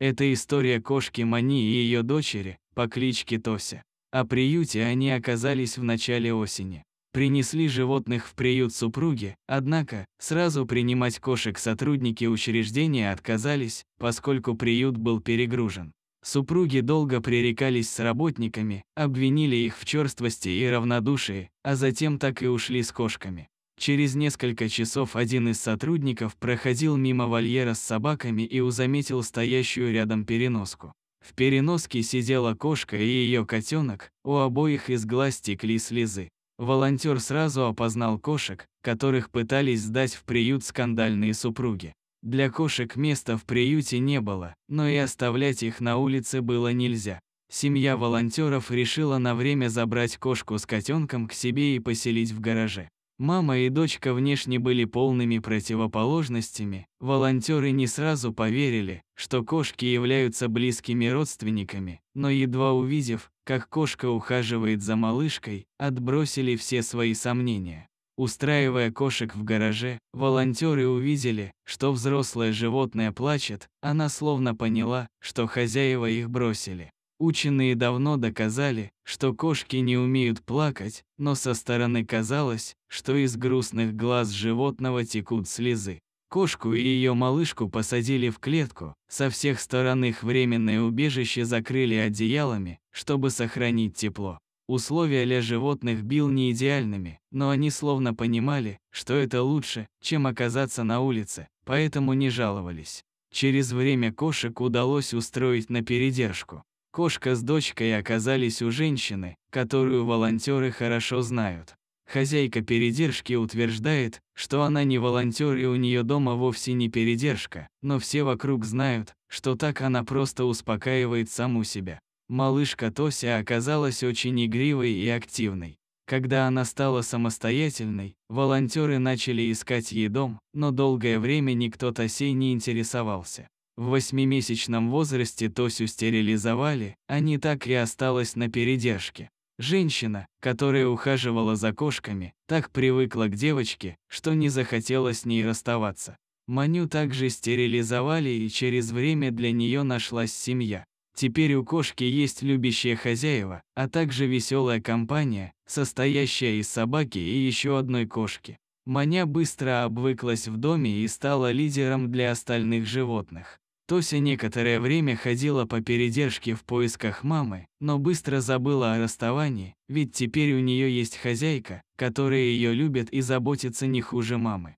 Это история кошки Мани и ее дочери по кличке Тося. О приюте они оказались в начале осени. Принесли животных в приют супруги, однако сразу принимать кошек сотрудники учреждения отказались, поскольку приют был перегружен. Супруги долго пререкались с работниками, обвинили их в черствости и равнодушии, а затем так и ушли с кошками. Через несколько часов один из сотрудников проходил мимо вольера с собаками и заметил стоящую рядом переноску. В переноске сидела кошка и ее котенок, у обоих из глаз текли слезы. Волонтер сразу опознал кошек, которых пытались сдать в приют скандальные супруги. Для кошек места в приюте не было, но и оставлять их на улице было нельзя. Семья волонтеров решила на время забрать кошку с котенком к себе и поселить в гараже. Мама и дочка внешне были полными противоположностями. Волонтеры не сразу поверили, что кошки являются близкими родственниками, но едва увидев, как кошка ухаживает за малышкой, отбросили все свои сомнения. Устраивая кошек в гараже, волонтеры увидели, что взрослое животное плачет, она словно поняла, что хозяева их бросили. Ученые давно доказали, что кошки не умеют плакать, но со стороны казалось, что из грустных глаз животного текут слезы. Кошку и ее малышку посадили в клетку, со всех сторон их временное убежище закрыли одеялами, чтобы сохранить тепло. Условия для животных были не идеальными, но они словно понимали, что это лучше, чем оказаться на улице, поэтому не жаловались. Через время кошек удалось устроить на передержку. Кошка с дочкой оказались у женщины, которую волонтеры хорошо знают. Хозяйка передержки утверждает, что она не волонтер и у нее дома вовсе не передержка, но все вокруг знают, что так она просто успокаивает саму себя. Малышка Тося оказалась очень игривой и активной. Когда она стала самостоятельной, волонтеры начали искать ей дом, но долгое время никто Тосей не интересовался. В 8-месячном возрасте Тосю стерилизовали, а не так и осталась на передержке. Женщина, которая ухаживала за кошками, так привыкла к девочке, что не захотела с ней расставаться. Маню также стерилизовали, и через время для нее нашлась семья. Теперь у кошки есть любящие хозяева, а также веселая компания, состоящая из собаки и еще одной кошки. Маня быстро обвыклась в доме и стала лидером для остальных животных. Тося некоторое время ходила по передержке в поисках мамы, но быстро забыла о расставании, ведь теперь у нее есть хозяйка, которая ее любит и заботится не хуже мамы.